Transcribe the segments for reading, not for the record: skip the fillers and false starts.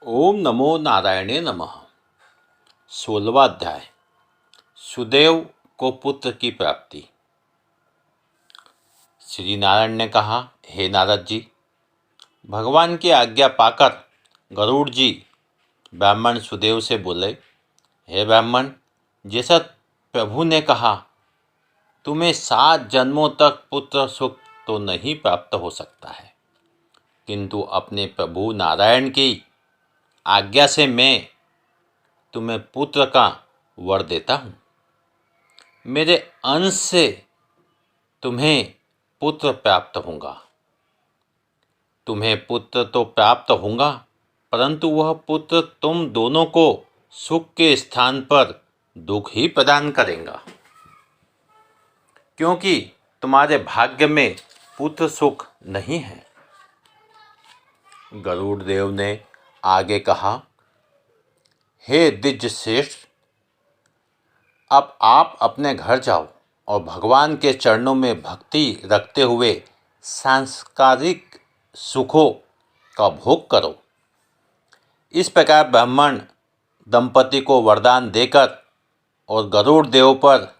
ओम नमो नारायणे नमः। 16वां अध्याय। सुदेव को पुत्र की प्राप्ति। श्री नारायण ने कहा, हे नारद जी, भगवान की आज्ञा पाकर गरुड़ जी ब्राह्मण सुदेव से बोले, हे ब्राह्मण, जैसा प्रभु ने कहा, तुम्हें 7 जन्मों तक पुत्र सुख तो नहीं प्राप्त हो सकता है, किंतु अपने प्रभु नारायण की आज्ञा से मैं तुम्हें पुत्र का वर देता हूँ। मेरे अंश से तुम्हें पुत्र प्राप्त होगा। तुम्हें पुत्र तो प्राप्त होगा, परंतु वह पुत्र तुम दोनों को सुख के स्थान पर दुख ही प्रदान करेगा, क्योंकि तुम्हारे भाग्य में पुत्र सुख नहीं है। गरुड़ देव ने आगे कहा, हे द्विज श्रेष्ठ, अब आप अपने घर जाओ और भगवान के चरणों में भक्ति रखते हुए सांसारिक सुखों का भोग करो। इस प्रकार ब्राह्मण दंपति को वरदान देकर और गरुड़ देव पर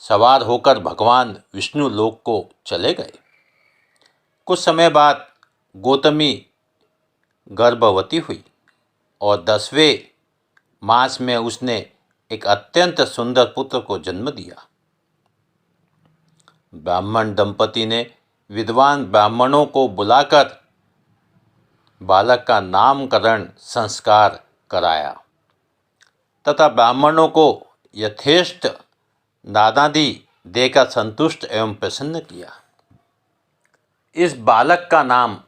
सवार होकर भगवान विष्णु लोक को चले गए। कुछ समय बाद गौतमी गर्भवती हुई और 10वें मास में उसने एक अत्यंत सुंदर पुत्र को जन्म दिया। ब्राह्मण दंपति ने विद्वान ब्राह्मणों को बुलाकर बालक का नामकरण संस्कार कराया तथा ब्राह्मणों को यथेष्ट दानादि देकर संतुष्ट एवं प्रसन्न किया। इस बालक का नाम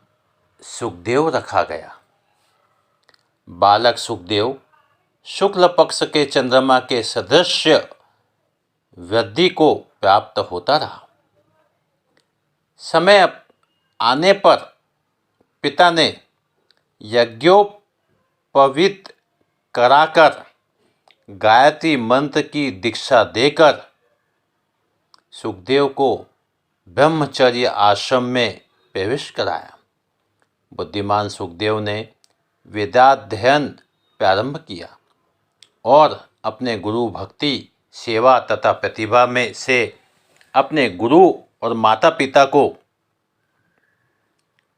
सुखदेव रखा गया। बालक सुखदेव शुक्ल पक्ष के चंद्रमा के सदृश वृद्धि को प्राप्त होता रहा। समय आने पर पिता ने यज्ञोपवीत कराकर गायत्री मंत्र की दीक्षा देकर सुखदेव को ब्रह्मचर्य आश्रम में प्रवेश कराया। बुद्धिमान सुखदेव ने वेदाध्ययन प्रारंभ किया और अपने गुरु भक्ति, सेवा तथा प्रतिभा में से अपने गुरु और माता पिता को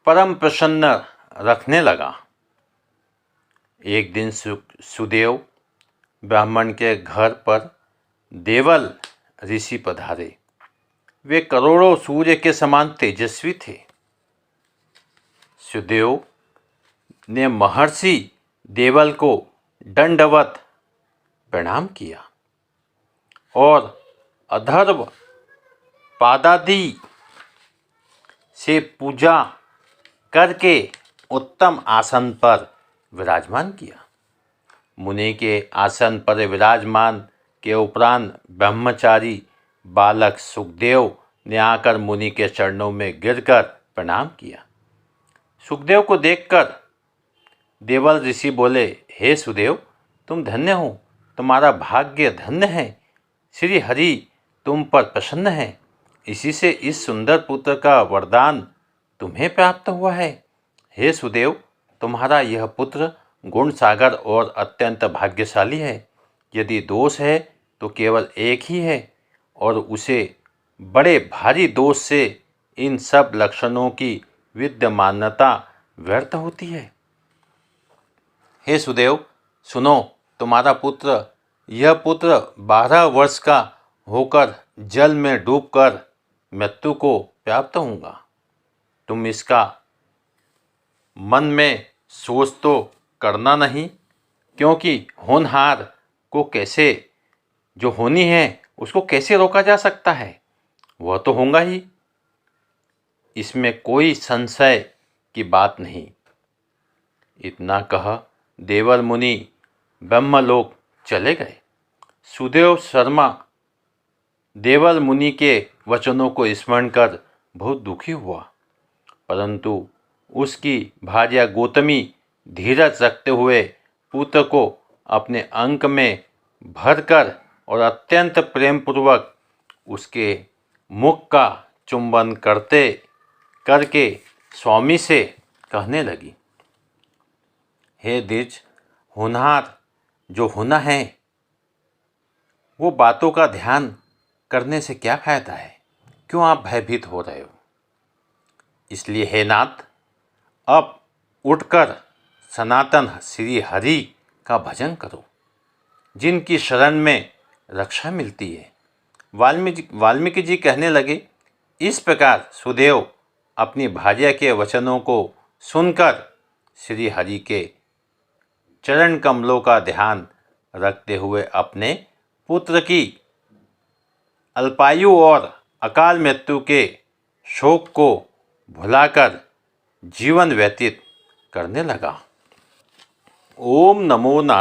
परम प्रसन्न रखने लगा। एक दिन सुदेव ब्राह्मण के घर पर देवल ऋषि पधारे। वे करोड़ों सूर्य के समान तेजस्वी थे। सुदेव ने महर्षि देवल को दंडवत प्रणाम किया और अधर्व पादादि से पूजा करके उत्तम आसन पर विराजमान किया। मुनि के आसन पर विराजमान के उपरांत ब्रह्मचारी बालक सुखदेव ने आकर मुनि के चरणों में गिरकर प्रणाम किया। सुखदेव को देखकर देवल ऋषि बोले, हे सुदेव, तुम धन्य हो, तुम्हारा भाग्य धन्य है। श्री हरि तुम पर प्रसन्न है, इसी से इस सुंदर पुत्र का वरदान तुम्हें प्राप्त हुआ है। हे सुदेव, तुम्हारा यह पुत्र गुण सागर और अत्यंत भाग्यशाली है। यदि दोष है तो केवल एक ही है और उसे बड़े भारी दोष से इन सब लक्षणों की विद्यमानता व्यर्थ होती है। हे सुदेव, सुनो, तुम्हारा पुत्र, यह पुत्र 12 वर्ष का होकर जल में डूबकर मृत्यु को प्राप्त होगा। तुम इसका मन में सोच तो करना नहीं, क्योंकि होनहार को कैसे, जो होनी है उसको कैसे रोका जा सकता है, वह तो होगा ही, इसमें कोई संशय की बात नहीं। इतना कह देवल मुनि ब्रह्मलोक चले गए। सुदेव शर्मा देवल मुनि के वचनों को स्मरण कर बहुत दुखी हुआ, परंतु उसकी भार्या गौतमी धीरज रखते हुए पुत्र को अपने अंक में भरकर और अत्यंत प्रेम पूर्वक उसके मुख का चुंबन करके स्वामी से कहने लगी, हे द्विज, होनहार जो होना है वो बातों का ध्यान करने से क्या फायदा है? क्यों आप भयभीत हो रहे हो? इसलिए हे नाथ, अब उठकर सनातन श्री हरि का भजन करो, जिनकी शरण में रक्षा मिलती है। वाल्मीकि जी कहने लगे, इस प्रकार सुदेव अपनी भार्या के वचनों को सुनकर श्री हरि के चरण कमलों का ध्यान रखते हुए अपने पुत्र की अल्पायु और अकाल मृत्यु के शोक को भुलाकर जीवन व्यतीत करने लगा। ओम नमो नारायण।